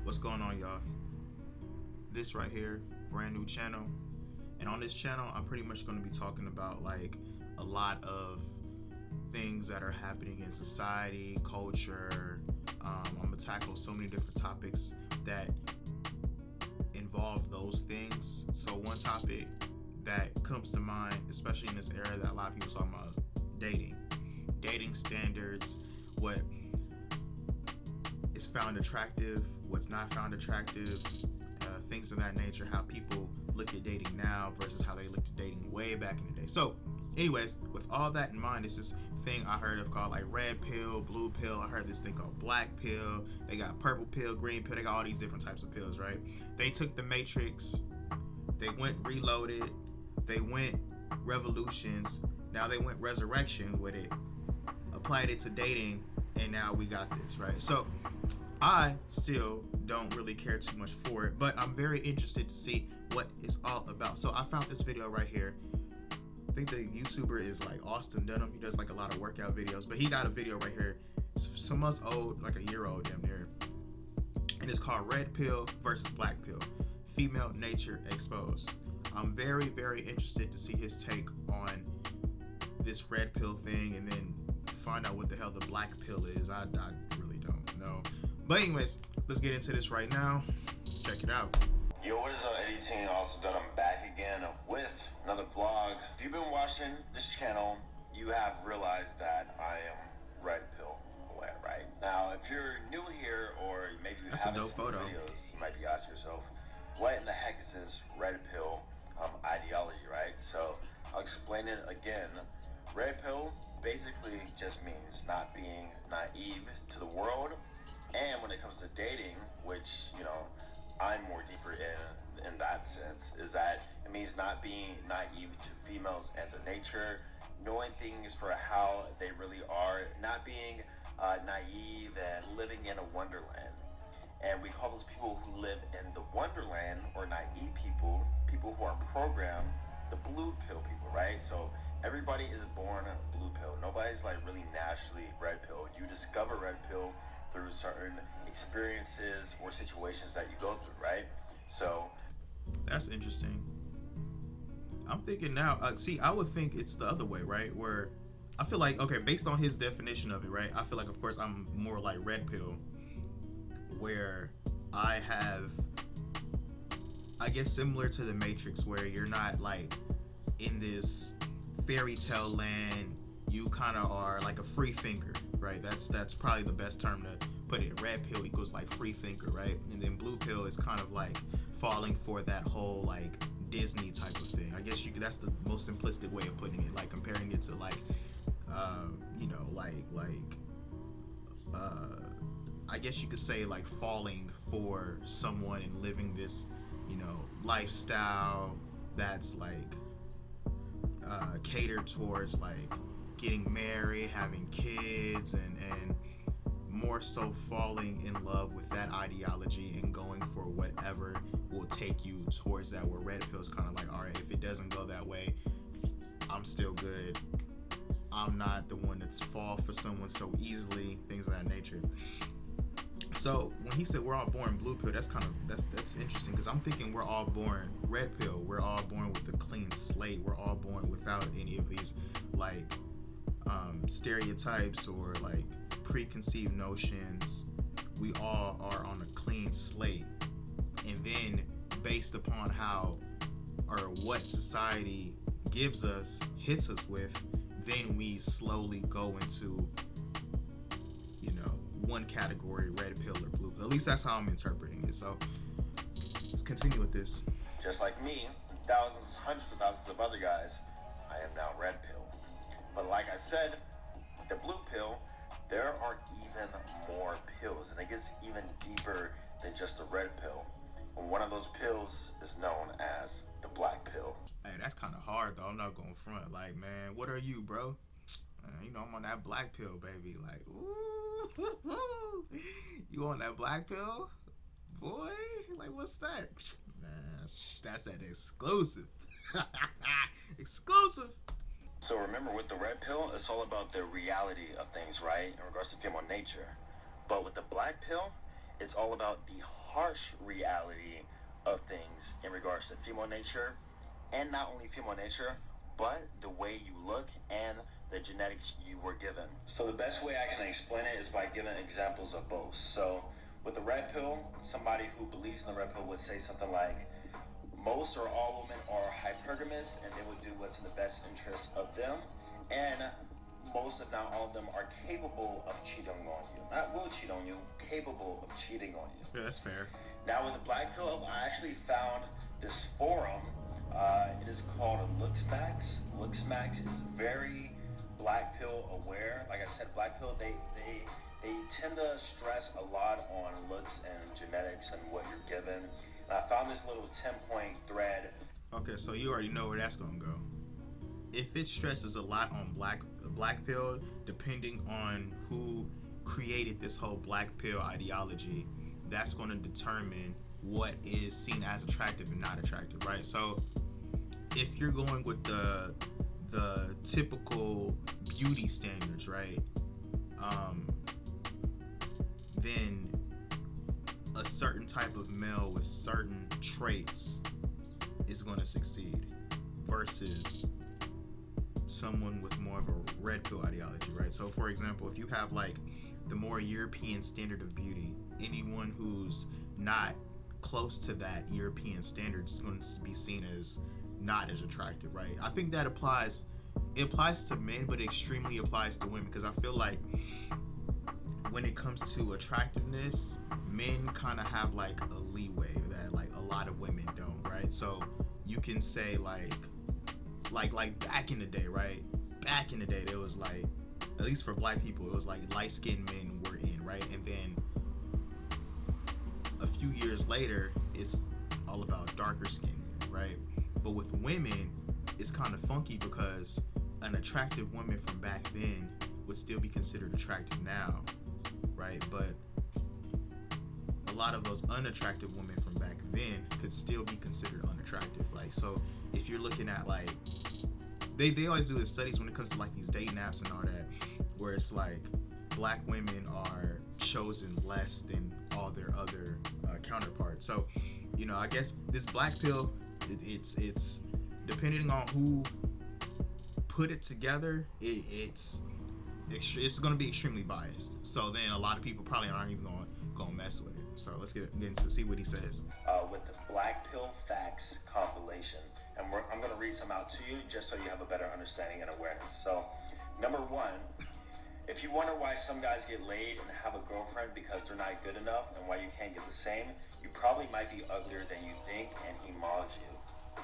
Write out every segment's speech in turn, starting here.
What's going on, y'all? This right here, brand new channel. And on this channel, I'm pretty much going to be talking about like a lot of things that are happening in society, culture. I'm going to tackle so many different topics that involve those things. So one topic that comes to mind, especially in this era that a lot of people talking about, dating standards, what is found attractive, what's not found attractive, things of that nature, how people look at dating now versus how they looked at dating way back in the day. So anyways, with all that in mind, it's this thing I heard of called like red pill, blue pill. I heard this thing called black pill. They got purple pill, green pill. They got all these different types of pills, right? They took the Matrix, they went reloaded, they went revolutions, now they went resurrection with it, applied it to dating, and now we got this, right? So I still don't really care too much for it, but I'm very interested to see what it's all about. So I found this video right here. I think the YouTuber is like Austin Dunham. He does like a lot of workout videos, but he got a video right here, some months old, like a year old damn near, and it's called Red Pill versus Black Pill, Female Nature Exposed. I'm very, very interested to see his take on this red pill thing and then find out what the hell the black pill is. I really don't know. But anyways, let's get into this right now. Let's check it out. Yo, what is up, 18? Also done. I'm back again with another vlog. If you've been watching this channel, you have realized that I am red pill aware, right? Now, if you're new here or maybe you haven't seen the videos, you might be asking yourself, what in the heck is this red pill ideology, right? So I'll explain it again. Red pill basically just means not being naive to the world, and when it comes to dating, which, you know, I'm more deeper in that sense, is that it means not being naive to females and their nature, knowing things for how they really are, not being naive and living in a wonderland. And we call those people who live in the wonderland or naive people, people who are programmed, the blue pill people, right? So everybody is born blue pill. Nobody's like really naturally red pill. You discover red pill through certain experiences or situations that you go through, right? So that's interesting. I'm thinking now, see, I would think it's the other way, right? Where I feel like, okay, based on his definition of it, right? I feel like, of course, I'm more like red pill, where I have, I guess, similar to the Matrix, where you're not like in this fairy tale land. You kind of are like a free thinker, right? That's probably the best term to put it. Red pill equals like free thinker, right? And then blue pill is kind of like falling for that whole like Disney type of thing. I guess that's the most simplistic way of putting it, like comparing it to like you know, I guess you could say like falling for someone and living this, you know, lifestyle that's like catered towards like getting married, having kids, and more so falling in love with that ideology and going for whatever will take you towards that, where red pill is kind of like, all right, if it doesn't go that way, I'm still good. I'm not the one that's fall for someone so easily, things of that nature. So when he said we're all born blue pill, that's interesting, because I'm thinking we're all born red pill. We're all born with a clean slate. We're all born without any of these like stereotypes or like preconceived notions. We all are on a clean slate, and then based upon how or what society gives us, hits us with, then we slowly go into, you know, one category, red pill or blue pill. At least that's how I'm interpreting it. So let's continue with this. Just like me, thousands, hundreds of thousands of other guys, I am now red pill. But like I said, the blue pill, there are even more pills, and it gets even deeper than just a red pill. And one of those pills is known as the black pill. Hey, that's kind of hard though. I'm not going front. Like, man, what are you, bro? You know, I'm on that black pill, baby. Like, ooh, you on that black pill, boy? Like, what's that? Man, that's that exclusive. Exclusive. So remember, with the red pill, it's all about the reality of things, right? In regards to female nature. But with the black pill, It's all about the harsh reality of things in regards to female nature, and not only female nature, but the way you look and the genetics you were given. So the best way I can explain it is by giving examples of both. So with the red pill, somebody who believes in the red pill would say something like, most or all women are hypergamous and they would do what's in the best interest of them, and most, if not all of them, are capable of cheating on you. Not will cheat on you, capable of cheating on you. Yeah, that's fair. Now with the black pill, I actually found this forum. It is called LooksMax. LooksMax is very black pill aware. Like I said, black pill, they tend to stress a lot on looks and genetics and what you're given. And I found this little 10-point thread. Okay, so you already know where that's gonna go. If it stresses a lot on black pill, depending on who created this whole black pill ideology, that's going to determine what is seen as attractive and not attractive, right? So if you're going with the typical beauty standards, right, then a certain type of male with certain traits is going to succeed versus someone with more of a red pill ideology, right? So for example, if you have like the more European standard of beauty, anyone who's not close to that European standard is going to be seen as not as attractive, right? I think that applies to men, but it extremely applies to women, because I feel like when it comes to attractiveness, men kind of have like a leeway that like a lot of women don't, right? So you can say like back in the day, right? Back in the day, there was like, at least for black people, it was like light-skinned men were in, right? And then a few years later, it's all about darker skinned men, right? But with women, it's kind of funky because an attractive woman from back then would still be considered attractive now, right? But a lot of those unattractive women from back then could still be considered unattractive. Like, so if you're looking at like, they always do the studies when it comes to like these dating apps and all that, where it's like black women are chosen less than all their other counterparts. So, you know, I guess this black pill, it's depending on who put it together, it's going to be extremely biased. So then a lot of people probably aren't even going to mess with it. So let's get into see what he says. With the Black Pill Facts compilation. And I'm going to read some out to you just so you have a better understanding and awareness. So, number one, if you wonder why some guys get laid and have a girlfriend because they're not good enough and why you can't get the same, you probably might be uglier than you think and he mods you.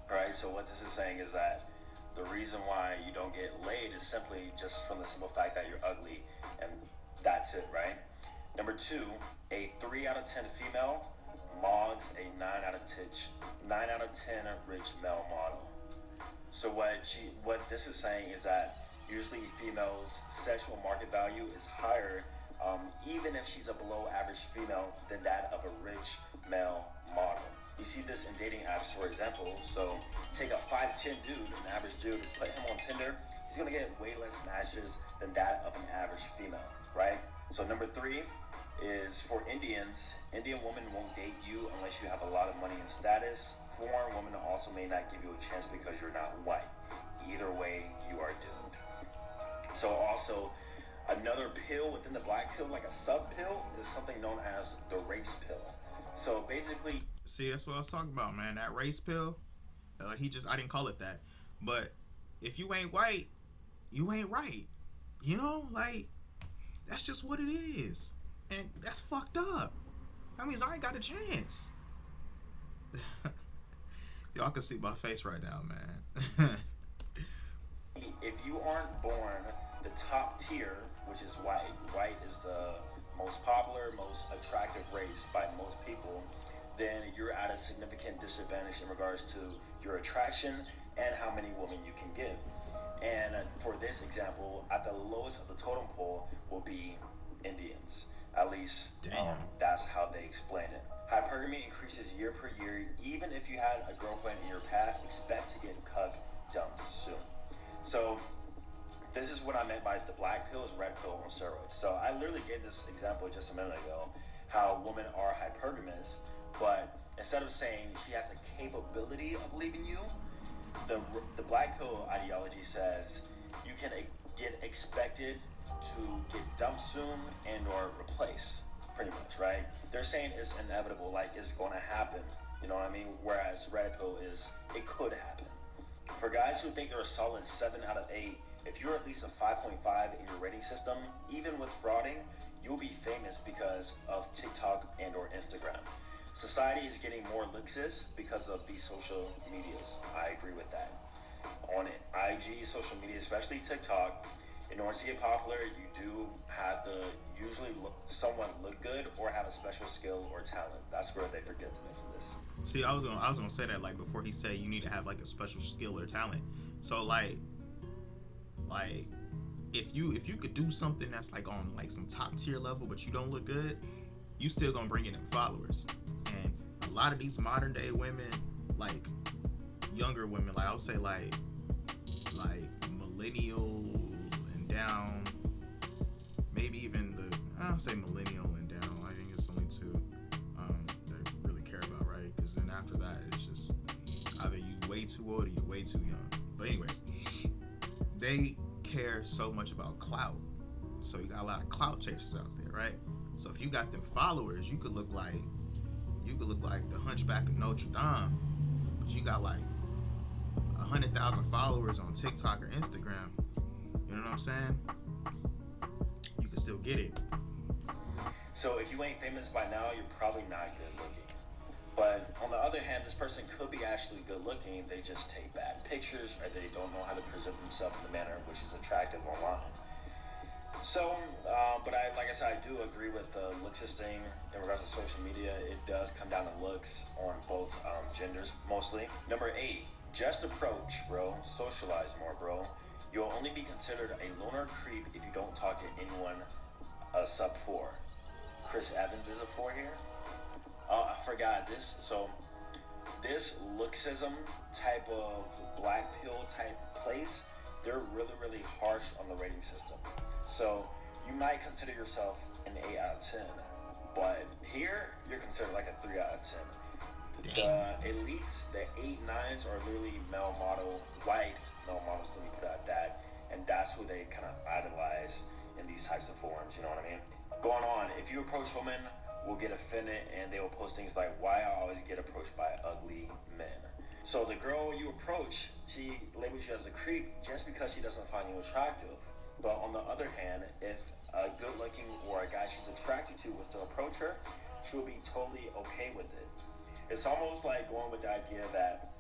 Alright, so what this is saying is that the reason why you don't get laid is simply just from the simple fact that you're ugly, and that's it, right? Number two, a 3 out of 10 female mods a 9 out of 10 rich male model. So what this is saying is that usually females' sexual market value is higher, even if she's a below average female, than that of a rich male model. You see this in dating apps, for example. So take a 5'10" dude, an average dude, put him on Tinder, he's gonna get way less matches than that of an average female, right? So number three is for Indians. Indian women won't date you unless you have a lot of money and status. Foreign women also may not give you a chance because you're not white. Either way, you are doomed. So also, another pill within the black pill, like a sub pill, is something known as the race pill. So basically, see, that's what I was talking about, man. That race pill, I didn't call it that, but if you ain't white, you ain't right. You know, like, that's just what it is. And that's fucked up. That means I ain't got a chance. Y'all can see my face right now, man. if you aren't born the top tier, which is white is the most popular, most attractive race by most people, then you're at a significant disadvantage in regards to your attraction and how many women you can get. And for this example, at the lowest of the totem pole will be Indians. At least that's how they explain it. Hypergamy increases year per year. Even if you had a girlfriend in your past, expect to get cuck dumped soon. So this is what I meant by the black pill is red pill on steroids. So I literally gave this example just a minute ago. how women are hypergamous, but instead of saying she has a capability of leaving you, the the black pill ideology says you can get expected to get dumped soon and or replaced, pretty much, right? They're saying it's inevitable, like it's going to happen. You know what I mean? Whereas red pill is it could happen. For guys who think they're a solid 7 out of 8, if you're at least a 5.5 in your rating system, even with frauding, you'll be famous because of TikTok and or Instagram. Society is getting more laxist because of these social medias. I agree with that. On IG, social media, especially TikTok, in order to get popular, you do have to usually someone look good or have a special skill or talent. That's where they forget to mention this. See, I was gonna say that like before he said you need to have like a special skill or talent. So like if you could do something that's like on like some top tier level, but you don't look good, you still gonna bring in them followers. And a lot of these modern day women, like younger women, like I would say like millennial and down, maybe even I'll say millennial and down. I think it's only two that really care about, right? Because then after that, it's just either you way too old or you way too young. But anyways, they care so much about clout. So you got a lot of clout chasers out there, right? So if you got them followers, you could look like the Hunchback of Notre Dame, but you got like 100,000 followers on TikTok or Instagram. You know what I'm saying? You can still get it. So if you ain't famous by now, you're probably not good looking. But on the other hand, this person could be actually good looking. They just take bad pictures, or they don't know how to present themselves in the manner which is attractive online. So, but like I said, I do agree with the looksist thing in regards to social media. It does come down to looks on both genders mostly. Number 8, just approach, bro. Socialize more, bro. You'll only be considered a loner creep if you don't talk to anyone sub 4. Chris Evans is a 4 here. I forgot this. So this looksism type of black pill type place, they're really, really harsh on the rating system. So you might consider yourself an 8 out of 10, but here you're considered like a 3 out of 10. Damn. The elites, the 8-9s are literally male model, white male models, let me put it at that, and that's who they kind of idolize in these types of forums, you know what I mean? Going on, if you approach women, will get offended and they will post things like, why I always get approached by ugly men. So the girl you approach, she labels you as a creep just because she doesn't find you attractive. But on the other hand, if a good looking or a guy she's attracted to was to approach her, she will be totally okay with it. It's almost like going with the idea that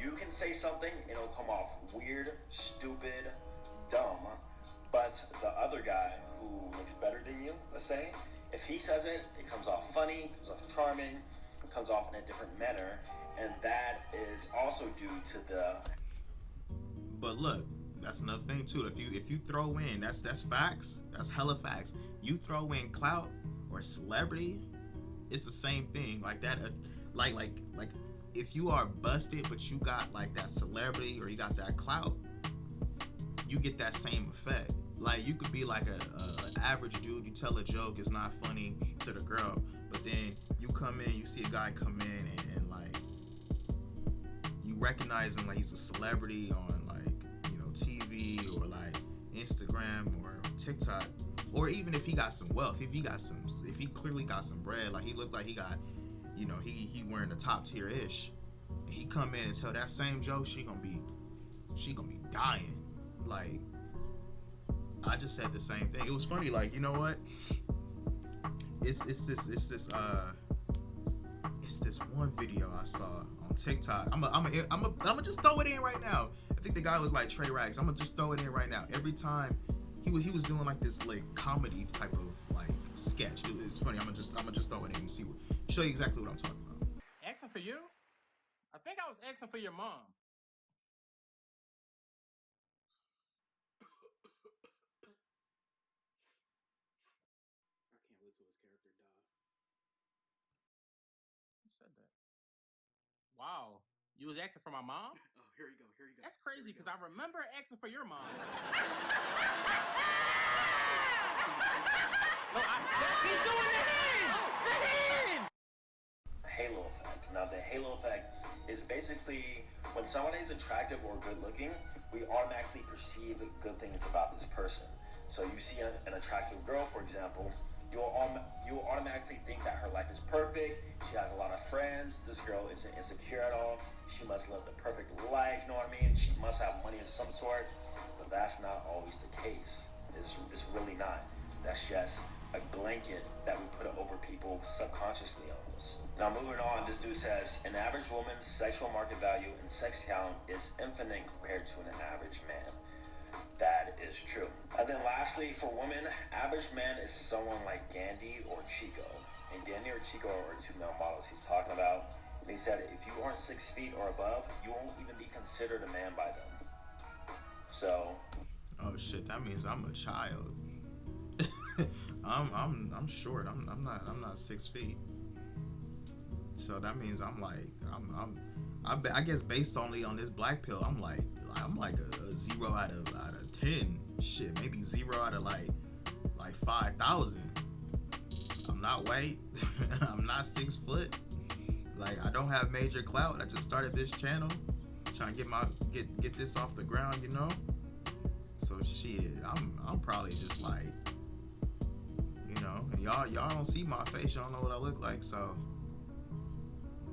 you can say something and it'll come off weird, stupid, dumb, but the other guy who looks better than you, let's say, if he says it, it comes off funny, comes off charming, comes off in a different manner, and that is also due to the. But look, that's another thing too. If you throw in that's facts. That's hella facts. You throw in clout or celebrity, it's the same thing. Like that. Like if you are busted, but you got like that celebrity or you got that clout, you get that same effect. Like you could be like a average dude. You tell a joke, it's not funny to the girl, but then you come in, you see a guy come in and like you recognize him like he's a celebrity on like TV or like Instagram or TikTok, or even if he got some wealth, if he clearly got some bread, like he looked like he got, he wearing the top tier ish. He come in and tell that same joke, she gonna be dying. Like. I just said the same thing. It was funny, like, you know what? It's this one video I saw on TikTok. I'm just throw it in right now. I think the guy was like Trey Rags. I'm gonna just throw it in right now. Every time he was doing like this like comedy type of like sketch. It was funny. I'm gonna just throw it in and show you exactly what I'm talking about. Asking for you? I think I was asking for your mom. Wow, you was asking for my mom? Oh, here you go. That's crazy because I remember asking for your mom. He's doing the hand! The hand! Halo effect. Now, the halo effect is basically when somebody is attractive or good looking, we automatically perceive good things about this person. So you see an attractive girl, for example, you'll automatically think that her life is perfect. She has a lot of friends. This girl isn't insecure at all. She must live the perfect life. You know what I mean? She must have money of some sort. But that's not always the case. It's really not. That's just a blanket that we put over people subconsciously almost. Now moving on, this dude says an average woman's sexual market value and sex count is infinite compared to an average man. That is true. And then lastly, for women, average man is someone like Gandhi or Chico. And Gandhi or Chico are two male models he's talking about. And he said if you aren't 6 feet or above, you won't even be considered a man by them. So Oh shit, that means I'm a child. I'm short. I'm not 6 feet. So that means I'm like I guess based only on this black pill, I'm like a 0 out of 10. Shit, maybe 0 out of like 5,000. I'm not white. I'm not 6 foot. Like I don't have major clout. I just started this channel, trying to get this off the ground, you know. So shit, I'm probably just like, you know, and y'all don't see my face, y'all know what I look like, so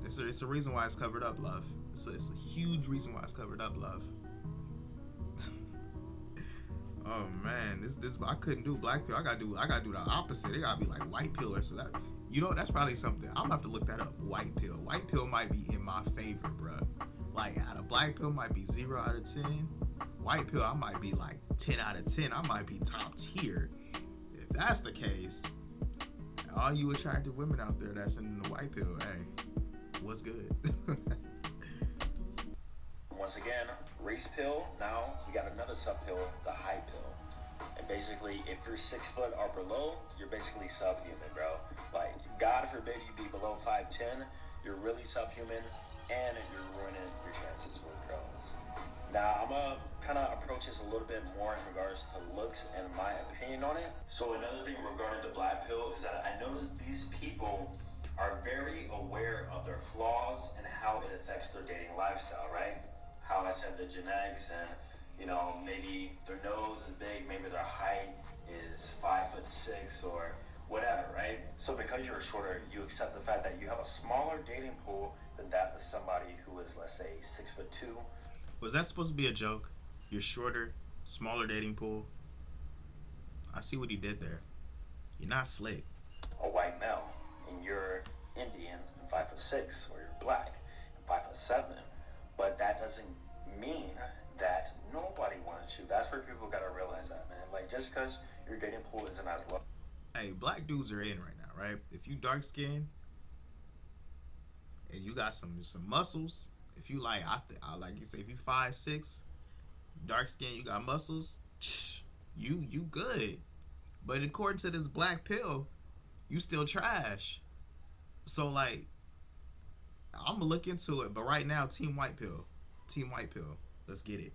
it's a reason why it's covered up, love. It's a huge reason why it's covered up, love. Oh man, this I couldn't do black pill. I gotta do the opposite. It gotta be like white pill or so that. You know, that's probably something. I'm gonna have to look that up. White pill. White pill might be in my favor, bruh. Like out of black pill might be 0 out of 10. White pill, I might be like 10 out of 10. I might be top tier. If that's the case, all you attractive women out there that's in the white pill, hey, what's good? once again, race pill. Now we got another sub pill, the high pill. And basically, if you're 6 foot or below, you're basically subhuman, bro. Like, God forbid you be below 5'10", you're really subhuman, and you're ruining your chances with girls. Now, I'm gonna kind of approach this a little bit more in regards to looks and my opinion on it. So another thing regarding the black pill is that I noticed these people are very aware of their flaws and how it affects their dating lifestyle, right? How I said the genetics and, you know, maybe their nose is big, maybe their height is 5'6" or whatever, right? So because you're shorter, you accept the fact that you have a smaller dating pool than that of somebody who is, let's say, 6'2". Was that supposed to be a joke? You're shorter, smaller dating pool. I see what he did there. You're not slick. A white male, and you're Indian and 5'6", or you're black and 5'7", but that doesn't mean that nobody wants you. That's where people gotta realize that, man. Like, just because your dating pool isn't as low. Hey, black dudes are in right now, right? If you dark skinned and you got some muscles, if you like, I like you say, if you 5'6", dark skin, you got muscles, you good. But according to this black pill, you still trash. So like, I'm gonna look into it. But right now, team white pill, let's get it.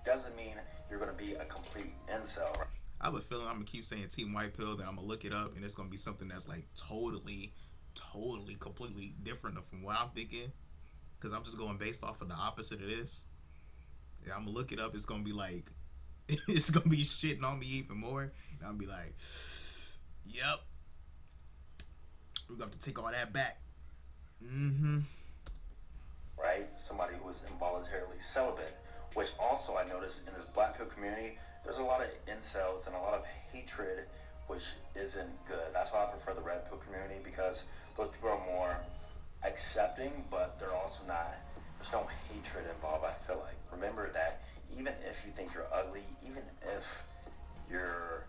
Doesn't mean you're gonna be a complete incel. I have a feeling I'm gonna keep saying team white pill, then I'm gonna look it up, and it's gonna be something that's like totally, completely different from what I'm thinking, because I'm just going based off of the opposite of this. Yeah, I'm gonna look it up. It's gonna be like, it's gonna be shitting on me even more, and I'll be like, yep, we're gonna have to take all that back. Right? Somebody who is involuntarily celibate, which also I noticed in this black pill community, there's a lot of incels and a lot of hatred, which isn't good. That's why I prefer the red pill community, because those people are more accepting, but they're also not, there's no hatred involved, I feel like. Remember that even if you think you're ugly, even if your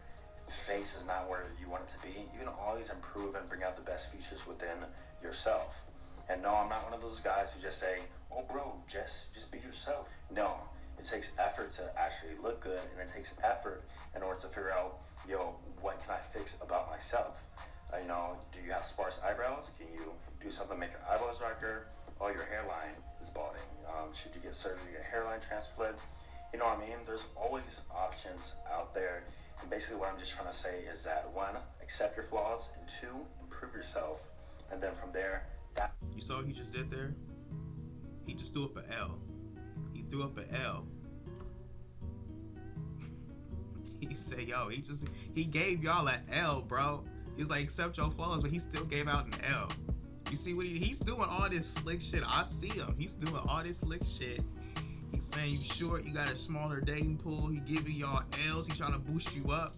face is not where you want it to be, you can always improve and bring out the best features within yourself. And no, I'm not one of those guys who just say, oh bro, just be yourself. No, it takes effort to actually look good, and it takes effort in order to figure out, yo, what can I fix about myself? You know, do you have sparse eyebrows? Can you do something to make your eyebrows darker? Oh, your hairline is balding. Should you get surgery, get a hairline transplant? You know what I mean? There's always options out there, And basically what I'm just trying to say is that one, accept your flaws, and two, improve yourself. And then from there, you saw what he just did there? He just threw up an L. He threw up an L. He said, yo, he gave y'all an L, bro. He was like, accept your flaws, but he still gave out an L. You see what he's doing all this slick shit. I see him. He's doing all this slick shit. He's saying you short, you got a smaller dating pool. He giving y'all L's. He trying to boost you up.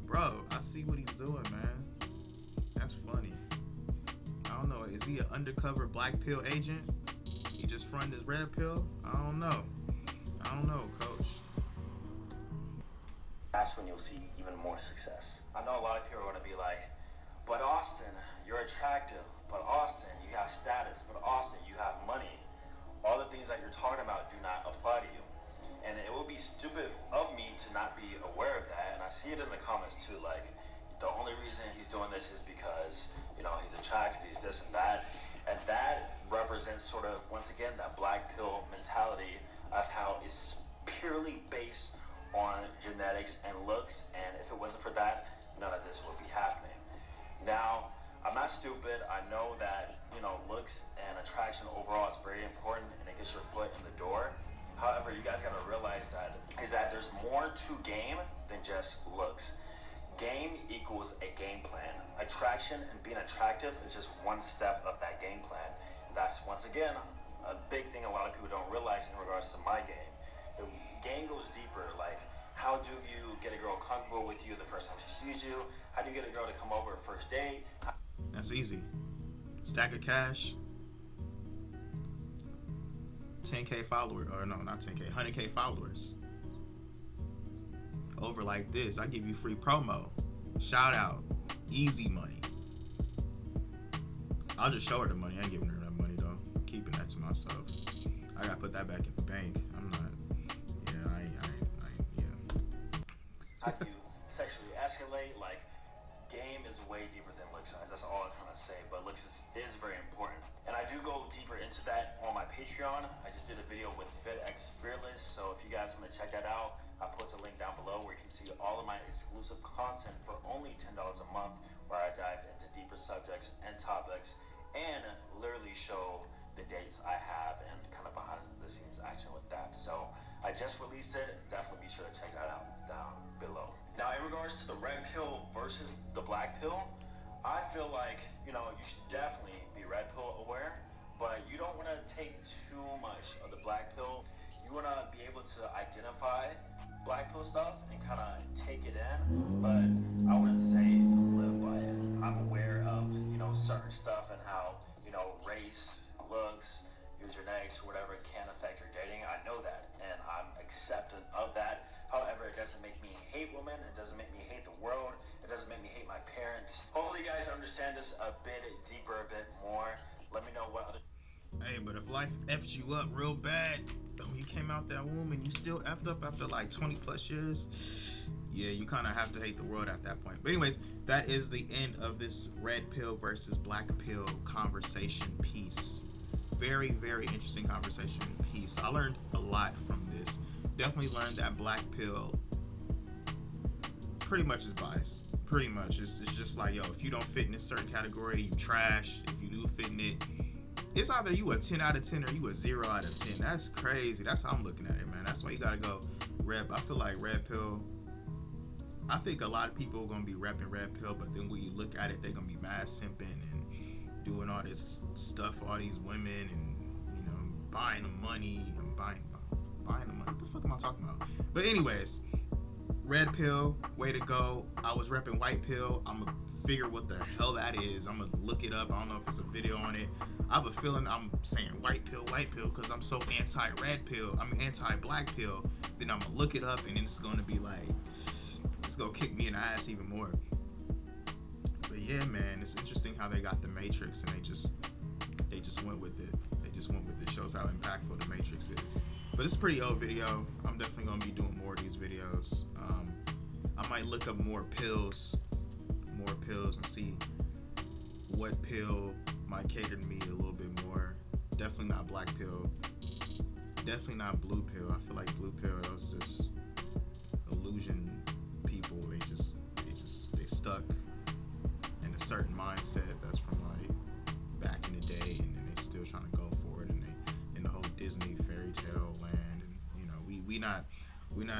Bro, I see what he's doing, man. That's funny. I don't know. Is he an undercover black pill agent? He just fronted his red pill? I don't know. I don't know, coach. That's when you'll see even more success. I know a lot of people are going to be like, but Austin, you're attractive. But Austin, you have status. But Austin, you have money. All the things that you're talking about do not apply to you. And it would be stupid of me to not be aware of that. And I see it in the comments too, like, the only reason he's doing this is because, you know, he's attractive, he's this and that. And that represents sort of, once again, that black pill mentality of how it's purely based on genetics and looks. And if it wasn't for that, none of this would be happening. Now, I'm not stupid. I know that, you know, looks and attraction overall is very important and it gets your foot in the door. However, you guys gotta realize that there's more to game than just looks. Game equals a game plan. Attraction and being attractive is just one step of that game plan. And that's, once again, a big thing a lot of people don't realize in regards to my game. The game goes deeper, like, how do you get a girl comfortable with you the first time she sees you? How do you get a girl to come over first date? That's easy. Stack of cash, 10K followers, or no, not 10K, 100K followers. Over like this, I give you free promo. Shout out, easy money. I'll just show her the money. I ain't giving her that money though. I'm keeping that to myself. I gotta put that back in the bank. I'm not. Yeah, I ain't. Yeah. How do you sexually escalate? Like, game is way deeper than look size. That's all I'm trying to say. But looks is very important. And I do go deeper into that on my Patreon. I just did a video with FitX Fearless. So if you guys want to check that out, I'll post a link down below where you can see all of my exclusive content for only $10 a month, where I dive into deeper subjects and topics and literally show the dates I have and kind of behind the scenes action with that. So I just released it. Definitely be sure to check that out down below. Now, in regards to the red pill versus the black pill, I feel like, you know, you should definitely be red pill aware, but you don't want to take too much of the black pill. You want to be able to identify black pill stuff and kind of take it in, but I wouldn't say live by it. I'm aware of, you know, certain stuff and how, you know, race, looks, your genetics, whatever can affect your dating. I know that, and I'm accepting of that. However, it doesn't make me hate women. It doesn't make me hate the world. It doesn't make me hate my parents. Hopefully, you guys understand this a bit deeper, a bit more. Let me know what other. Hey, but if life effed you up real bad, you came out that womb and you still effed up after like 20 plus years, yeah, you kind of have to hate the world at that point. But anyways, that is the end of this red pill versus black pill conversation piece. Very, very interesting conversation piece. I learned a lot from this. Definitely learned that black pill pretty much is biased. Pretty much. It's just like, yo, if you don't fit in a certain category, you trash. If you do fit in it, it's either you a 10 out of 10 or you a 0 out of 10. That's crazy. That's how I'm looking at it, man. That's why you gotta go red. I feel like red pill, I think a lot of people are gonna be repping red pill, but then when you look at it, they're gonna be mad simping and doing all this stuff for all these women and, you know, buying them money and buying them money. What the fuck am I talking about? But anyways, red pill, way to go. I was repping white pill. I'm gonna figure what the hell that is. I'm gonna look it up. I don't know if it's a video on it. I have a feeling I'm saying white pill, because I'm so anti-red pill. I'm anti-black pill. Then I'm gonna look it up and then it's gonna be like, it's gonna kick me in the ass even more. But yeah, man, it's interesting how they got the Matrix and they just went with it. They just went with it. Shows how impactful the Matrix is. But it's a pretty old video. I'm definitely gonna be doing more of these videos. I might look up more pills and see what pill might cater to me a little bit more. Definitely not black pill. Definitely not blue pill. I feel like blue pill, those just illusion people. They stuck in a certain mindset that's from like back in the day, and then they still trying to go for it, and they in the whole Disney fairy tale land, and you know, we not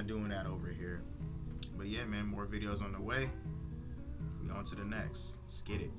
doing that over here. But yeah, man, more videos on the way. We on to the next. Let's get it.